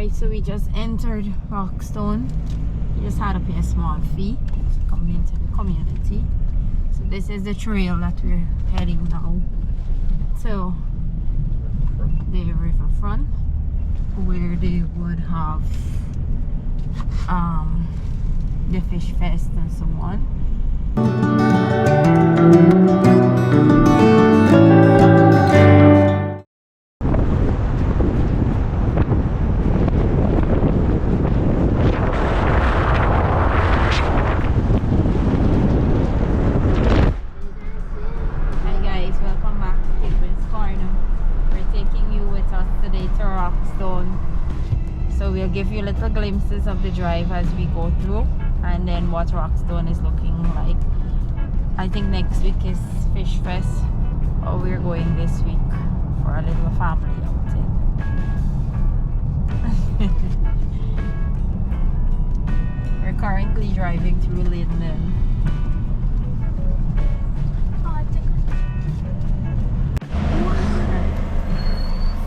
Alright, so we just entered Rockstone. We just had to pay a small fee to come into the community. So this is the trail that we're heading now to the riverfront, where they would have the fish fest and so on. Give you little glimpses of the drive as we go through, and then what Rockstone is looking like. I think next week is Fish Fest, or we're going this week for a little family outing. We're currently driving through Linden.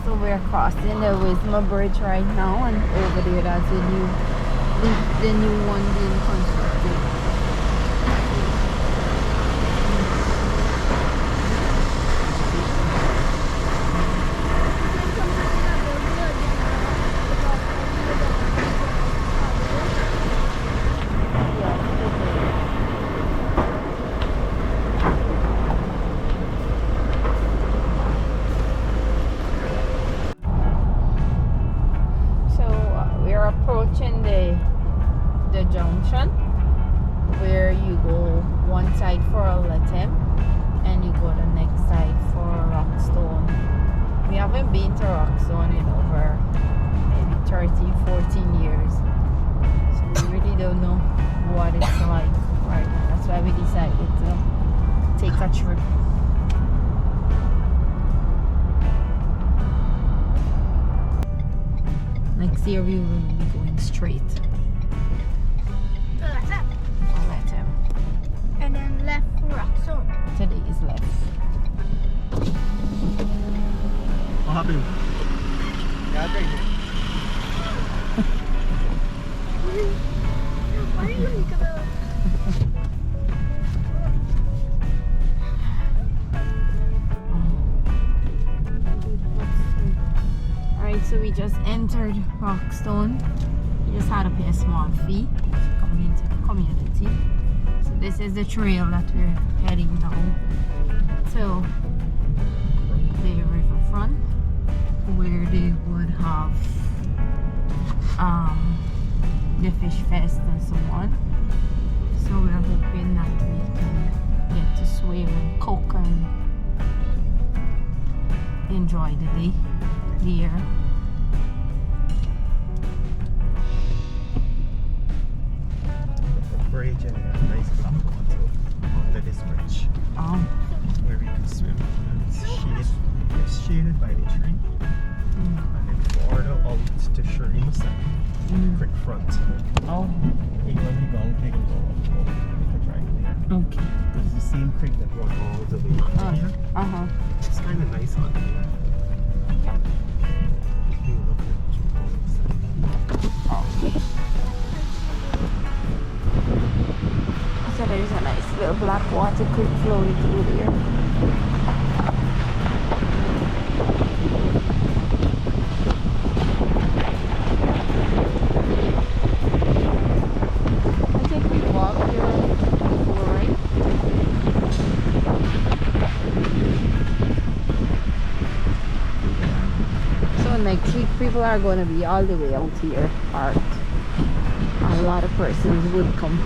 So we're crossing the Wisma Bridge right now, and over there that's the new one being constructed. Approaching the junction where you go one side for Linden and you go the next side for Rockstone. We haven't been to Rockstone in over maybe 13, 14 years, so we really don't know what it's like right now. That's why we decided to take a trip. Next year we will be going straight. Linden. And then left for Rockstone. Today is left. What happened? Yeah, right here. Why are you looking at Alright, so we just entered Rockstone. We just had to pay a small fee to come into the community. So this is the trail that we're heading now to the riverfront, where they would have the fish fest and so on. So we're hoping that we can get to swim and cook and enjoy the day here. The bridge and a nice black water under this bridge where we can swim. It's shaded by the tree, and then border out to Shreem's creek front. Oh. We when we go, we can go drive there. Okay. It's the same creek that runs all the way to here. It's kind of nice on here. So there's a nice little black water creek flowing through there. I think we walked here before, right? So next week people are going to be all the way out here parked. A lot of persons would come.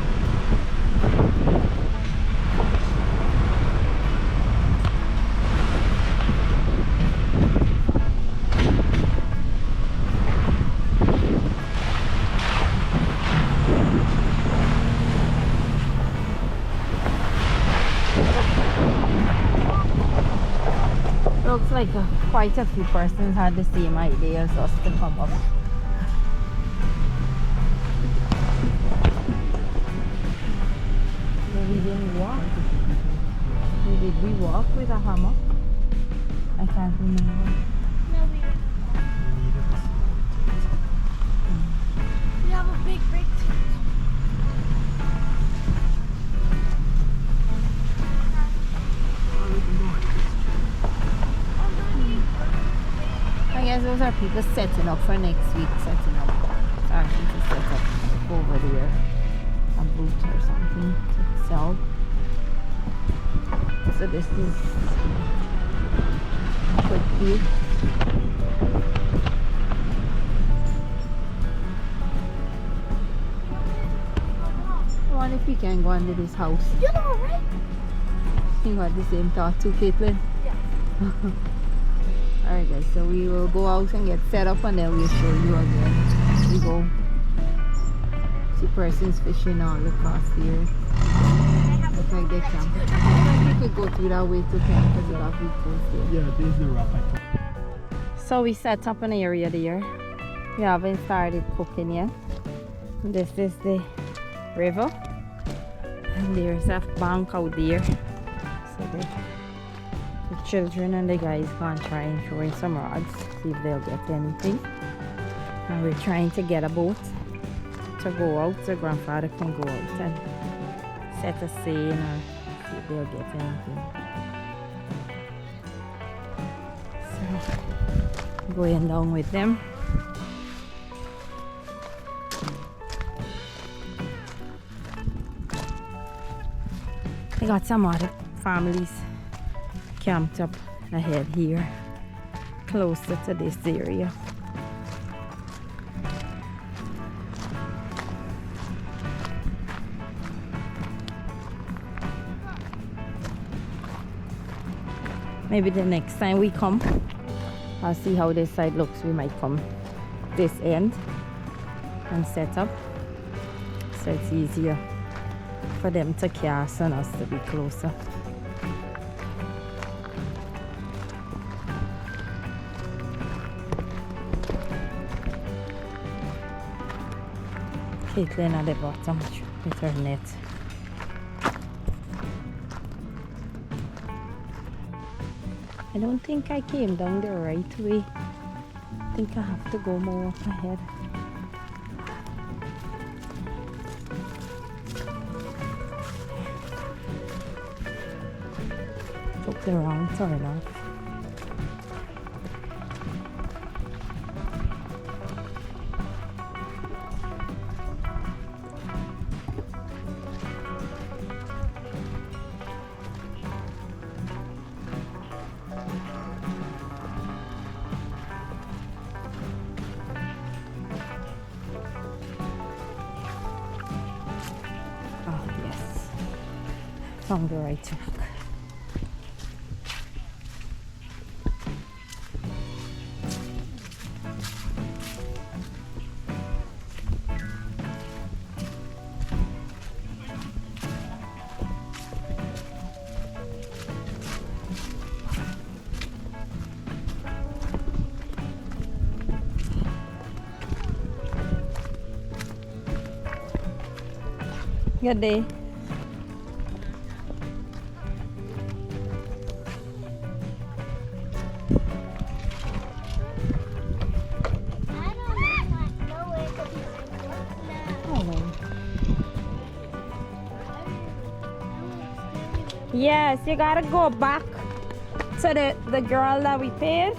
Looks like quite a few persons had the same idea as us to come up. But we didn't walk. Did we walk with a hammock? I can't remember. No, we didn't. are people setting up for next week, setting up, starting to set up over there a boot or something to sell. So this is quick view. I wonder if we can go under this house. You know, right? You got the same thought too, Caitlin? Yeah. Alright guys, so we will go out and get set up and then we'll show you again. We go see persons fishing all across here. Look like they camp. I think we could go through that way to camp because we got vehicles there. Yeah, there's the rock. So we set up an area there. We haven't started cooking yet. This is the river. And there's a bank out there. So the children and the guys gonna try and throw in some rods, see if they'll get anything. And we're trying to get a boat to go out so grandfather can go out and set a seine or see if they'll get anything. So going down with them. I got some other families camped up ahead here, closer to this area. Maybe the next time we come, I'll see how this side looks. We might come this end and set up so it's easier for them to cast and us to be closer. Caitlin at the bottom with her net. I don't think I came down the right way. I think I have to go more up ahead. Took the wrong turn off. On the right track. Good day. Yes, you gotta go back to the girl that we paid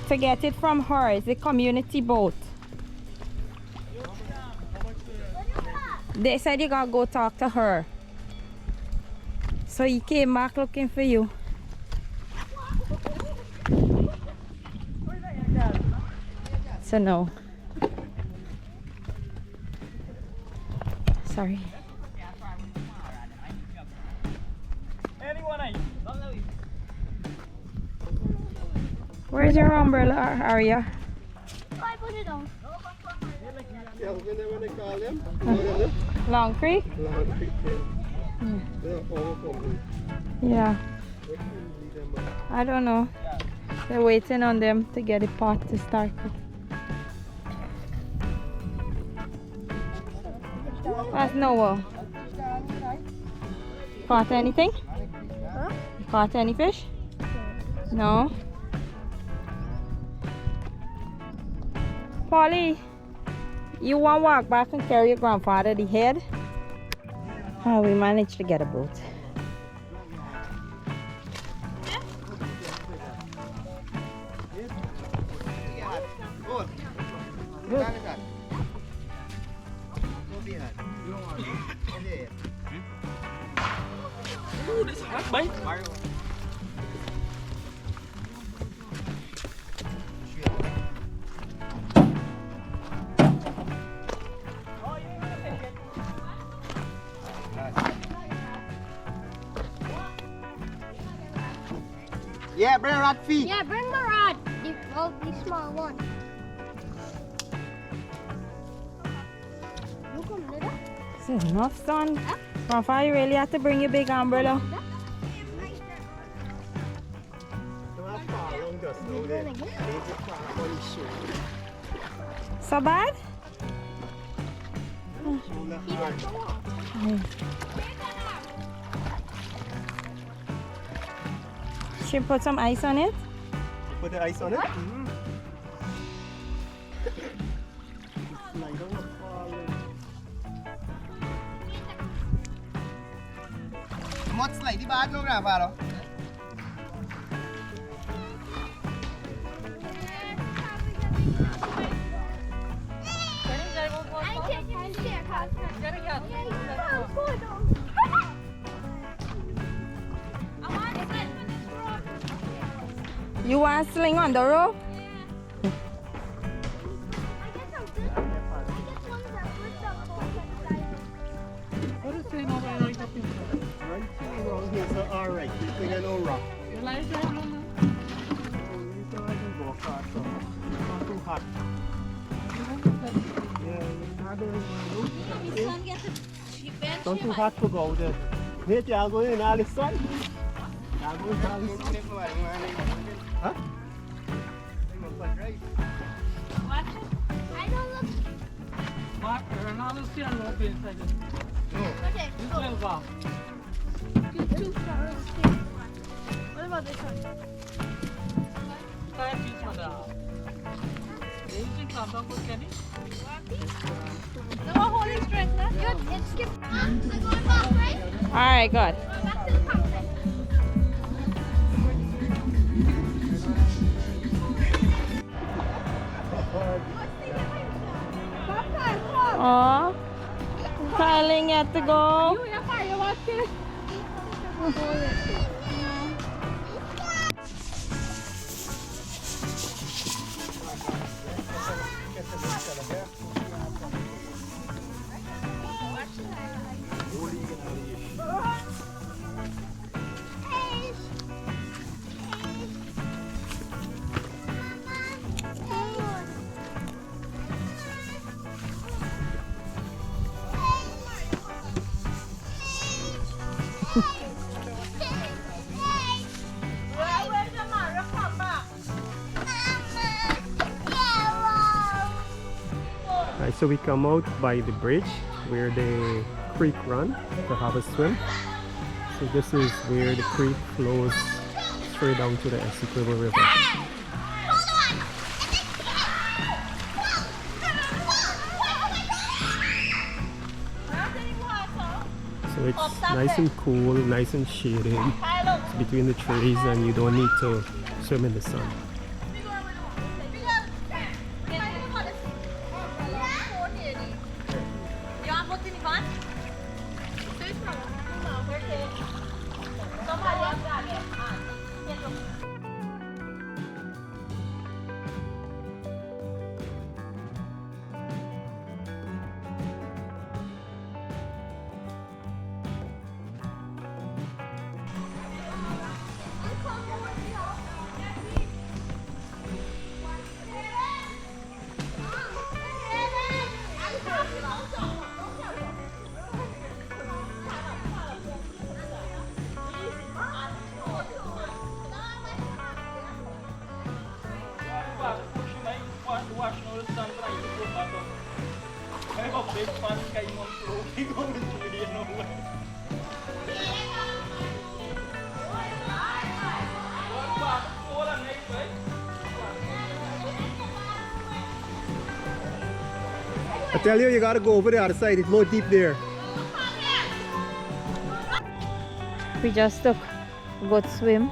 to get it from her. It's a community boat. They said you gotta go talk to her. So he came back looking for you. So no. Sorry. Where's your umbrella, Arya? I put it on. Long Creek? Yeah. I don't know. They're waiting on them to get a pot to start. That's Noah. Caught anything? Huh? You caught any fish? No? Polly, you want to walk back and carry your grandfather the head? Oh, we managed to get a boat. Ooh, this is hot, boy. Yeah, bring a rod feet. Yeah, bring the rod. The small one. Look a little. This is enough, son. Rafa, you really have to bring your big umbrella. So bad? Should put some ice on it? Put the ice on it? What's like the bad look now, You want to sling on the rope? What is saying over right up in front? Right thing around here, so alright, you think I know rock. You like that, no? So I can go across, so it's not too hot. Yeah, it's not too hot to go there. Wait, y'all go in all the sun. Y'all go in all the sun. Huh? I don't look. Mark, Ronaldo's still up inside it. Okay, This little bar. what about this one? 5 feet from the house. You think I'm not good, Kenny? No more holding strength, huh? Good, it's skip. I'm going back, right? Alright, good. Going back to the pump. Oh, Kylie had to go. Right, so we come out by the bridge where the creek run to have a swim. So this is where the creek flows straight down to the Essequibo River. So it's nice and cool, nice and shaded. It's between the trees and you don't need to swim in the sun. I tell you, you gotta go over the other side. It's more deep there. We just took a good swim.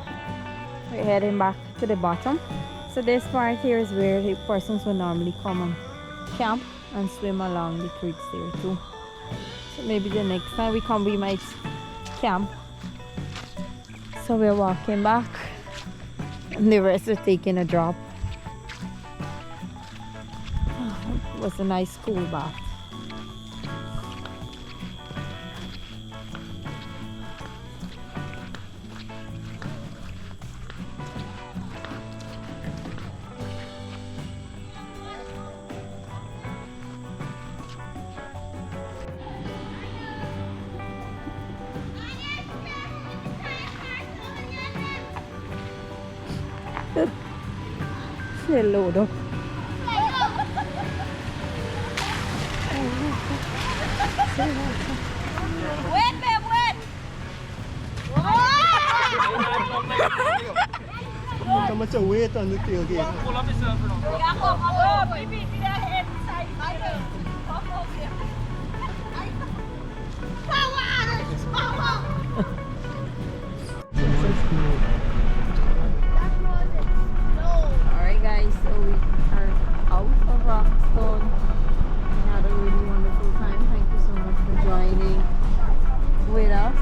We're heading back to the bottom. So this part here is where the persons would normally come and camp and swim along the creeks there too. So maybe the next time we come we might camp. So we're walking back and the rest are taking a drop. It was a nice cool bath. Say hello though. Wait, babe, wait. How much weight on the tailgate? Pull up yourself for now. Alright guys, so we are out of Rockstone. We had a really wonderful time. Thank you so much for joining with us.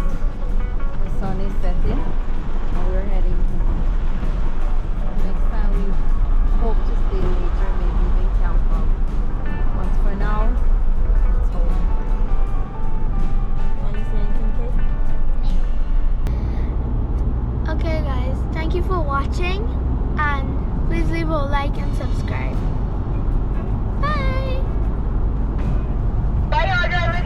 The sun is setting and we're heading home. Next time we hope to stay later, maybe even camp out. But for now, it's home. Want to say anything, Kate? Okay, guys, thank you for watching, and please leave a like and subscribe. Bye. Bye, all drivers.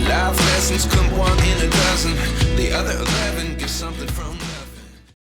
Life lessons come one in a dozen. The other 11 get something from